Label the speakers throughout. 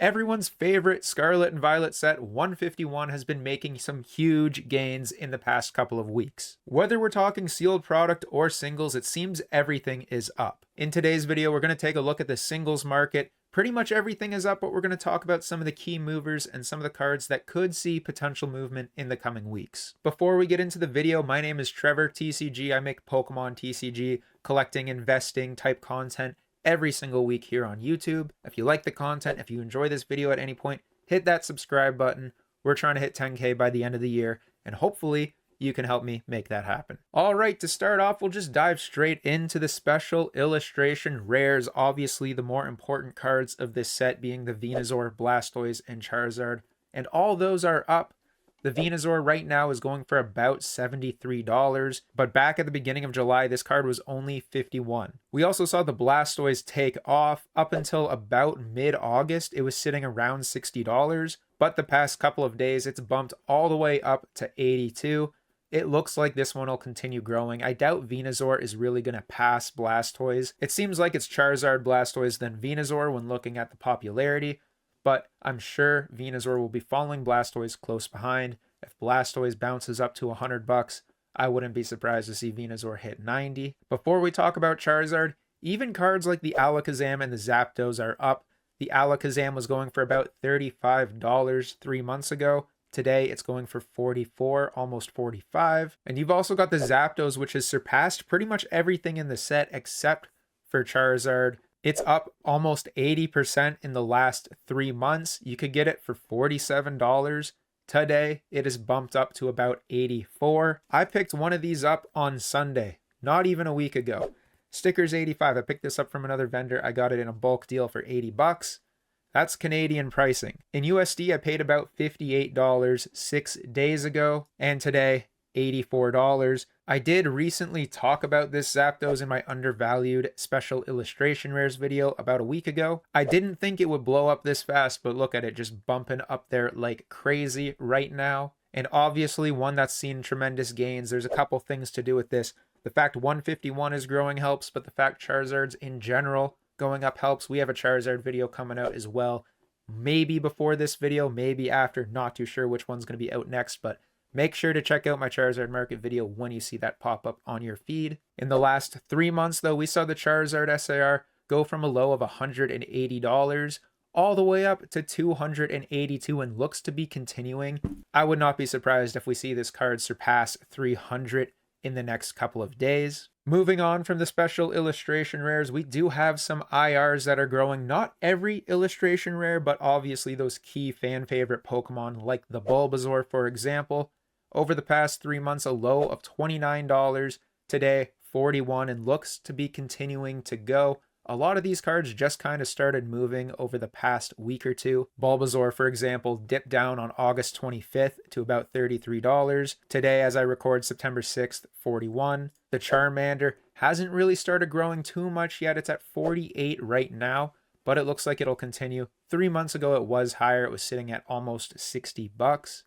Speaker 1: Everyone's favorite Scarlet and Violet set 151 has been making some huge gains in the past couple of weeks. Whether we're talking sealed product or singles, it seems everything is up. In today's video, we're going to take a look at the singles market. Pretty much everything is up, but we're going to talk about some of the key movers and some of the cards that could see potential movement in the coming weeks. Before we get into the video, my name is Trevor, TCG. I make Pokemon TCG, collecting, investing type content every single week here on YouTube. If you like the content, if you enjoy this video at any point, hit that subscribe button. We're trying to hit 10K by the end of the year, and hopefully you can help me make that happen. All right, to start off, we'll just dive straight into the special illustration rares. Obviously, the more important cards of this set being the Venusaur, Blastoise, and Charizard, and all those are up. The Venusaur right now is going for about $73, but back at the beginning of July, this card was only $51. We also saw the Blastoise take off. Up until about mid-August, it was sitting around $60, but the past couple of days, it's bumped all the way up to $82. It looks like this one will continue growing. I doubt Venusaur is really going to pass Blastoise. It seems like it's Charizard, Blastoise, then Venusaur when looking at the popularity, but I'm sure Venusaur will be following Blastoise close behind. If Blastoise bounces up to $100, I wouldn't be surprised to see Venusaur hit 90. Before we talk about Charizard, even cards like the Alakazam and the Zapdos are up. The Alakazam was going for about $35 3 months ago. Today, it's going for $44, almost $45. And you've also got the Zapdos, which has surpassed pretty much everything in the set except for Charizard. It's up almost 80% in the last 3 months. You could get it for $47. Today, it is bumped up to about $84. I picked one of these up on Sunday, not even a week ago. Stickers 85. I picked this up from another vendor. I got it in a bulk deal for $80. That's Canadian pricing. In USD, I paid about $58 6 days ago, and today, $84. I did recently talk about this Zapdos in my undervalued special illustration rares video about a week ago. I didn't think it would blow up this fast, but look at it just bumping up there like crazy right now. And obviously one that's seen tremendous gains. There's a couple things to do with this. The fact 151 is growing helps, but the fact Charizard's in general going up helps. We have a Charizard video coming out as well. Maybe before this video, maybe after. Not too sure which one's going to be out next, but make sure to check out my Charizard market video when you see that pop up on your feed. In the last 3 months, though, we saw the Charizard SAR go from a low of $180 all the way up to $282 and looks to be continuing. I would not be surprised if we see this card surpass $300 in the next couple of days. Moving on from the special illustration rares, we do have some IRs that are growing. Not every illustration rare, but obviously those key fan favorite Pokemon like the Bulbasaur, for example. Over the past 3 months, a low of $29, today $41, and looks to be continuing to go. A lot of these cards just kind of started moving over the past week or two. Bulbasaur, for example, dipped down on August 25th to about $33. Today, as I record September 6th, $41. The Charmander hasn't really started growing too much yet. It's at $48 right now, but it looks like it'll continue. 3 months ago, it was higher. It was sitting at almost $60.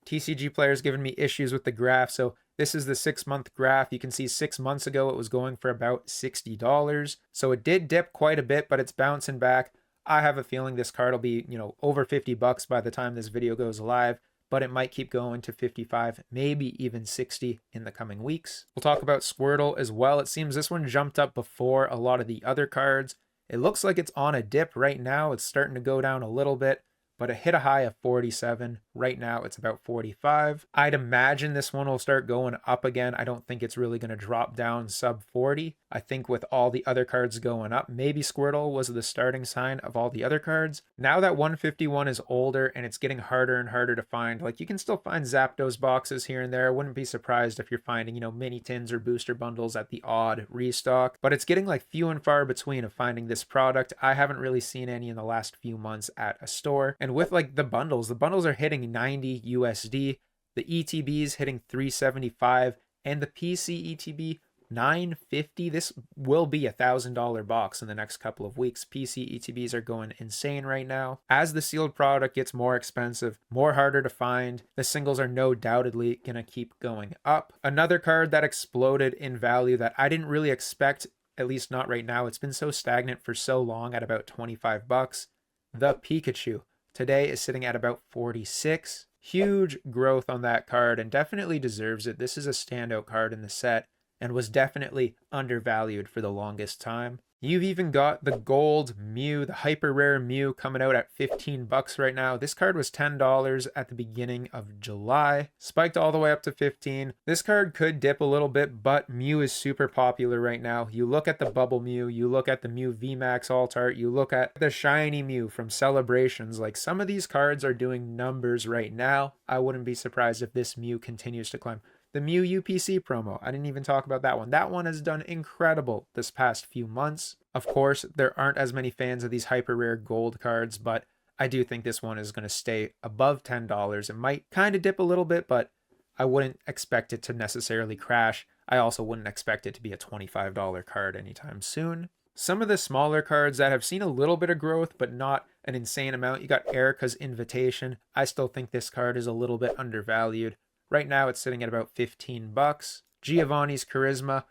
Speaker 1: TCG players giving me issues with the graph, so this is the 6-month graph. You can see 6 months ago, it was going for about $60. So it did dip quite a bit, but it's bouncing back. I have a feeling this card will be, over $50 by the time this video goes live, but it might keep going to 55, maybe even 60 in the coming weeks. We'll talk about Squirtle as well. It seems this one jumped up before a lot of the other cards. It looks like it's on a dip right now. It's starting to go down a little bit, but it hit a high of 47. Right now, it's about 45. I'd imagine this one will start going up again. I don't think it's really going to drop down sub 40. I think with all the other cards going up, maybe Squirtle was the starting sign of all the other cards. Now that 151 is older and it's getting harder and harder to find, like you can still find Zapdos boxes here and there. I wouldn't be surprised if you're finding, mini tins or booster bundles at the odd restock, but it's getting like few and far between of finding this product. I haven't really seen any in the last few months at a store. And with like the bundles are hitting 90 USD, the ETBs hitting 375, and the PC ETB $950. This will be $1,000 box in the next couple of weeks. PC ETBs are going insane right now. As the sealed product gets more expensive, more harder to find, the singles are no doubtedly going to keep going up. Another card that exploded in value that I didn't really expect, at least not right now, it's been so stagnant for so long at about $25, the Pikachu. today is sitting at about 46. Huge growth on that card and definitely deserves it. This is a standout card in the set and was definitely undervalued for the longest time. You've even got the gold Mew, the hyper rare Mew, coming out at 15 bucks right now. This card was $10 at the beginning of July, spiked all the way up to 15. This card could dip a little bit, but Mew is super popular right now. You look at the Bubble Mew, you look at the Mew VMAX Alt Art, you look at the Shiny Mew from Celebrations. Like, some of these cards are doing numbers right now. I wouldn't be surprised if this Mew continues to climb. The Mew UPC promo, I didn't even talk about that one. That one has done incredible this past few months. Of course, there aren't as many fans of these hyper rare gold cards, but I do think this one is going to stay above $10. It might kind of dip a little bit, but I wouldn't expect it to necessarily crash. I also wouldn't expect it to be a $25 card anytime soon. Some of the smaller cards that have seen a little bit of growth, but not an insane amount. You got Erica's Invitation. I still think this card is a little bit undervalued. Right now, it's sitting at about 15 bucks. Giovanni's Charisma.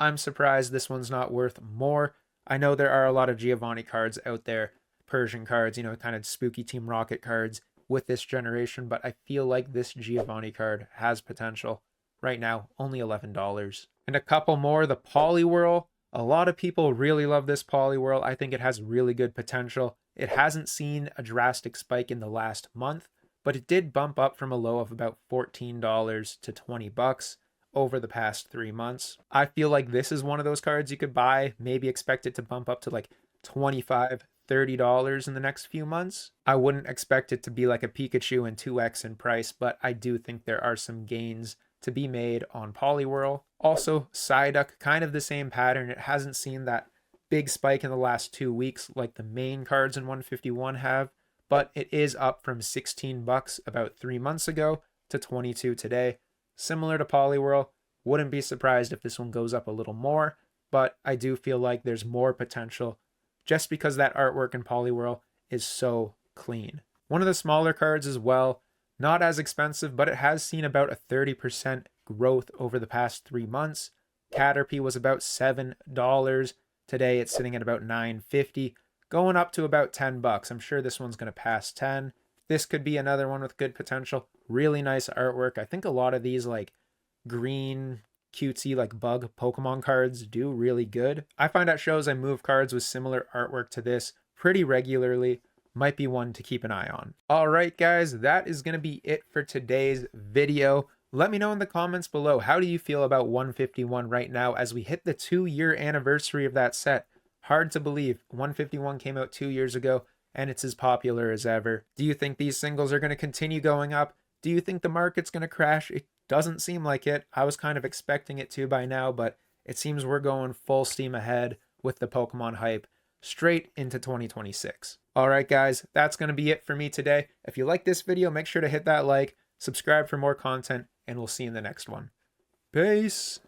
Speaker 1: I'm surprised this one's not worth more. I know there are a lot of Giovanni cards out there, Persian cards, you know, kind of spooky Team Rocket cards with this generation, but I feel like this Giovanni card has potential. Right now, only $11. And a couple more, the Poliwhirl. A lot of people really love this Poliwhirl. I think it has really good potential. It hasn't seen a drastic spike in the last month, but it did bump up from a low of about $14 to 20 bucks over the past 3 months. I feel like this is one of those cards you could buy, maybe expect it to bump up to like $25, $30 in the next few months. I wouldn't expect it to be like a Pikachu and 2x in price, but I do think there are some gains to be made on Poliwhirl. Also, Psyduck, kind of the same pattern. It hasn't seen that big spike in the last 2 weeks like the main cards in 151 have, but it is up from 16 bucks about 3 months ago to 22 today. Similar to Poliwhirl, wouldn't be surprised if this one goes up a little more, but I do feel like there's more potential just because that artwork in Poliwhirl is so clean. One of the smaller cards as well, not as expensive, but it has seen about a 30% growth over the past 3 months. Caterpie was about $7. Today it's sitting at about $9.50. Going up to about 10 bucks. I'm sure this one's going to pass 10. This could be another one with good potential. Really nice artwork. I think a lot of these like green, cutesy, like bug Pokemon cards do really good. I find at shows I move cards with similar artwork to this pretty regularly. Might be one to keep an eye on. All right, guys, that is going to be it for today's video. Let me know in the comments below, how do you feel about 151 right now as we hit the 2-year anniversary of that set? Hard to believe. 151 came out 2 years ago, and it's as popular as ever. Do you think these singles are going to continue going up? Do you think the market's going to crash? It doesn't seem like it. I was kind of expecting it to by now, but it seems we're going full steam ahead with the Pokemon hype straight into 2026. All right, guys, that's going to be it for me today. If you like this video, make sure to hit that like, subscribe for more content, and we'll see you in the next one. Peace!